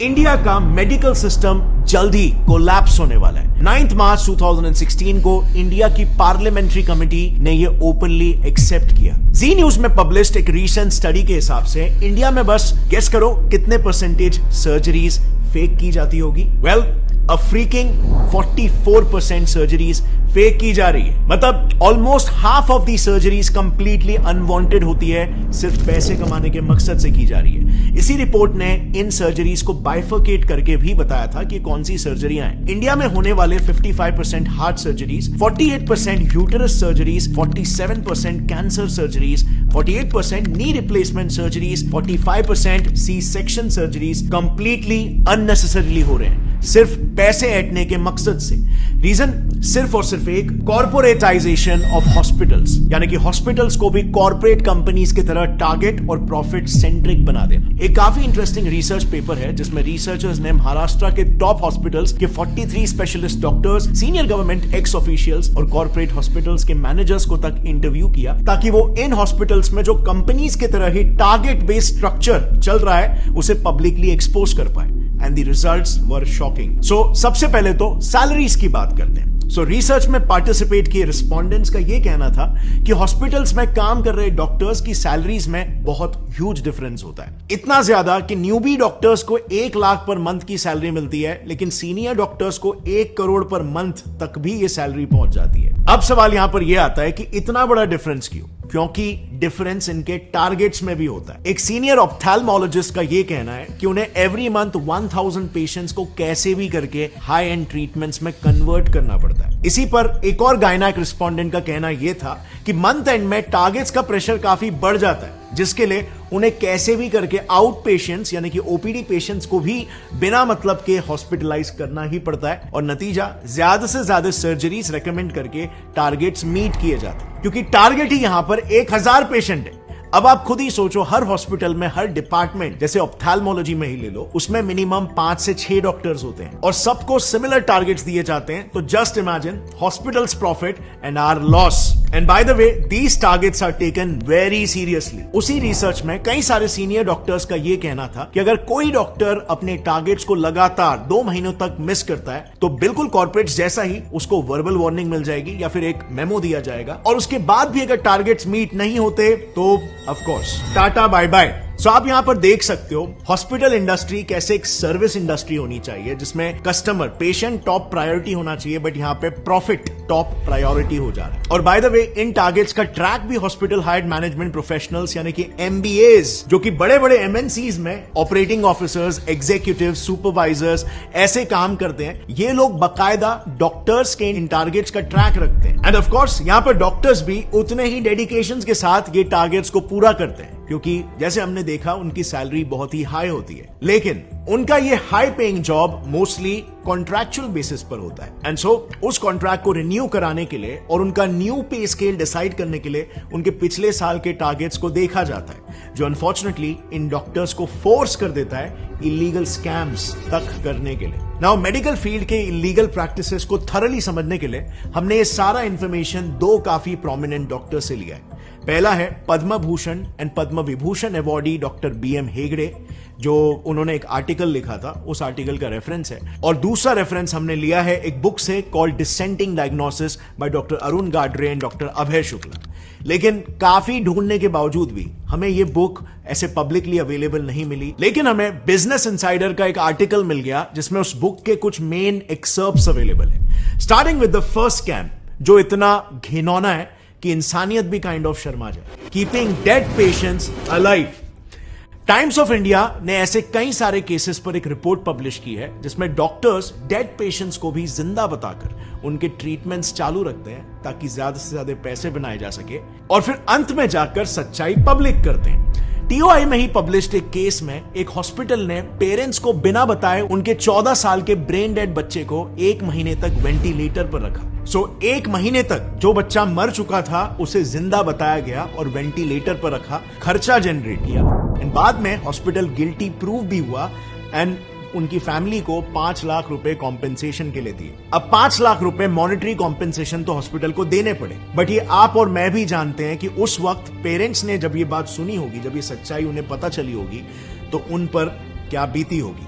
India का medical system जल्द ही collapse होने वाला है। 9 मार्च 2016 को इंडिया की पार्लियामेंट्री कमेटी ने ये ओपनली एक्सेप्ट किया। जी न्यूज में पब्लिश्ड एक रीसेंट स्टडी के हिसाब से इंडिया में बस गेस करो कितने परसेंटेज सर्जरीज फेक की जाती होगी। वेल, अ फ्रीकिंग 44% सर्जरीज फेक की जा रही है। मतलब almost half of the surgeries completely unwanted होती है, सिर्फ पैसे कमाने के मकसद से की जा रही है। इसी रिपोर्ट ने इन सर्जरीज को बाइफर्केट करके भी बताया था कि कौन सी सर्जरियां हैं। इंडिया में होने वाले 55% heart surgeries, 48% uterus surgeries, 47% cancer surgeries, 48% knee replacement surgeries, 45% C section surgeries completely unnecessarily हो रहे हैं, सिर्फ पैसे ऐंठने के मकसद से। रीजन सिर्फ और सिर्फ एक, कॉर्पोरेटाइजेशन ऑफ हॉस्पिटल्स, यानी कि हॉस्पिटल्स को भी कॉर्पोरेट कंपनीज की तरह टारगेट और प्रॉफिट सेंट्रिक बना देना। एक काफी इंटरेस्टिंग रिसर्च पेपर है जिसमें रिसर्चर्स ने महाराष्ट्र के टॉप हॉस्पिटल्स के 43 specialist doctors, senior government x officials और कॉर्पोरेट हॉस्पिटल्स के मैनेजर्स को तक इंटरव्यू किया, ताकि वो इन हॉस्पिटल्स में जो कंपनीज की तरह ही टारगेट बेस्ड स्ट्रक्चर चल रहा है उसे पब्लिकली एक्सपोज कर पाए। And the results were shocking. So, सबसे पहले तो सैलरीज की बात करते हैं। रिसर्च में पार्टिसिपेट किए रिस्पोंडेंट्स का यह कहना था कि हॉस्पिटल्स में काम कर रहे डॉक्टर्स की सैलरीज में बहुत ह्यूज डिफरेंस होता है। इतना ज्यादा कि न्यूबी डॉक्टर्स को 1 लाख पर मंथ की सैलरी मिलती है, लेकिन सीनियर डॉक्टर्स को 1 करोड़ पर मंथ तक भी ये सैलरी पहुंच जाती है। अब सवाल यहां पर यह आता है कि इतना बड़ा डिफरेंस क्यों? क्योंकि डिफरेंस इनके टारगेट्स में भी होता है। एक सीनियर ऑप्थेल्मोलॉजिस्ट का यह कहना है कि उन्हें एवरी मंथ 1000 पेशेंट्स को कैसे भी करके हाई एंड ट्रीटमेंट्स में कन्वर्ट करना पड़ता है। इसी पर एक और गायनेक रिस्पोंडेंट का कहना यह था कि मंथ एंड में टारगेट्स का प्रेशर काफी बढ़ जाता है, जिसके लिए उन्हें कैसे भी करके आउट पेशेंट्स यानी कि ओपीडी पेशेंट्स को भी बिना मतलब के हॉस्पिटलाइज करना ही पड़ता है, और नतीजा ज्यादा से ज्यादा सर्जरीज रेकमेंड करके टारगेट्स मीट किए जाते हैं, क्योंकि टारगेट ही यहां पर 1000 पेशेंट है। अब आप खुद ही सोचो, हर हॉस्पिटल में, हर डिपार्टमेंट, जैसे ऑप्थेल्मोलॉजी में ही ले लो, उसमें मिनिमम 5 से 6 डॉक्टर्स होते हैं और सबको सिमिलर टारगेट्स दिए जाते हैं। तो just imagine hospitals profit and our loss. And by the way, these targets are taken very seriously. उसी रिसर्च में कई सारे सीनियर डॉक्टर्स का यह कहना था कि अगर कोई डॉक्टर अपने टारगेट्स को लगातार 2 महीनों तक मिस करता है तो बिल्कुल कॉर्पोरेट्स जैसा ही उसको वर्बल वार्निंग मिल जाएगी या फिर एक मेमो दिया जाएगा, और उसके बाद भी अगर टारगेट्स मीट नहीं होते तो of course tata bye bye. So आप यहां पर देख सकते हो हॉस्पिटल इंडस्ट्री कैसे एक सर्विस इंडस्ट्री होनी चाहिए, जिसमें कस्टमर, पेशेंट टॉप प्रायोरिटी होना चाहिए, बट यहां पे प्रॉफिट टॉप प्रायोरिटी हो जा रहा है। और bye the way, in targets का ट्रैक भी हॉस्पिटल हायर्ड मैनेजमेंट प्रोफेशनल्स यानी कि एमबीएस, जो कि बड़े बड़े एमएनसीज में ऑपरेटिंग ऑफिसर्स, एग्जीक्यूटिव, सुपरवाइजर्स ऐसे काम करते हैं। ये लोग बकायदा डॉक्टर्स के इन टारगेट्स का ट्रैक रखते हैं, एंड ऑफ कोर्स यहां पर डॉक्टर्स भी उतने ही डेडिकेशन के साथ ये टारगेट्स को पूरा करते हैं, क्योंकि जैसे हमने देखा उनकी सैलरी बहुत ही हाई होती है। लेकिन उनका ये high paying job mostly contractual basis पर होता है, एंड सो उस कॉन्ट्रैक्ट को रिन्यू कराने के लिए और उनका न्यू पे स्केल डिसाइड करने के लिए उनके पिछले साल के टारगेट्स को देखा जाता है, जो अनफॉर्चुनेटली इन डॉक्टर्स को फोर्स कर देता है इलीगल स्कैम्स तक करने के लिए। नाउ, मेडिकल फील्ड के इलीगल प्रैक्टिसेस को थरली समझने के लिए हमने ये सारा इंफॉर्मेशन 2 काफी प्रोमिनेंट डॉक्टर से लिया है। पहला है Padma Bhushan and Padma Vibhushan awardee doctor BM Hegde, जो उन्होंने एक आर्टिकल लिखा था, उस आर्टिकल का रेफरेंस है। और दूसरा रेफरेंस हमने लिया है एक बुक से called dissenting diagnosis by doctor Arun Gadre and doctor Abhay Shukla. लेकिन काफी ढूंढने के बावजूद भी हमें यह बुक ऐसे पब्लिकली अवेलेबल नहीं मिली, लेकिन हमें बिजनेस इनसाइडर का एक आर्टिकल मिल गया जिसमें उस बुक के कुछ मेन एक्सर्प्ट्स अवेलेबल है। Starting with the first scam, जो इतना घिनौना है कि इंसानियत भी काइंड ऑफ शर्मा जाए। Keeping dead patients alive. Times of India ने ऐसे कई सारे केसेस पर एक रिपोर्ट पब्लिश की है जिसमें डॉक्टर्स डेड पेशेंट्स को भी जिंदा बताकर उनके ट्रीटमेंट्स चालू रखते हैं, ताकि ज्यादा से ज्यादा पैसे बनाए जा सके, और फिर अंत में जाकर सच्चाई पब्लिक करते हैं। टीओआई में ही पब्लिश्ड एक केस में एक हॉस्पिटल ने पेरेंट्स को बिना बताए उनके 14 साल के ब्रेन डेड बच्चे को 1 महीने तक वेंटिलेटर पर रखा। 1 महीने तक जो बच्चा मर चुका था उसे जिंदा बताया गया और वेंटिलेटर पर रखा, खर्चा जनरेट किया, एंड बाद में हॉस्पिटल गिल्टी प्रूव भी हुआ, एंड उनकी फैमिली को 5 लाख रुपए कॉम्पेंसेशन के लिए दिए। अब 5 लाख रुपए मॉनेटरी कॉम्पेंसेशन तो हॉस्पिटल को देने पड़े, बट ये आप और मैं भी जानते हैं कि उस वक्त पेरेंट्स ने जब ये बात सुनी होगी, जब ये सच्चाई उन्हें पता चली होगी, तो उन पर क्या बीती होगी।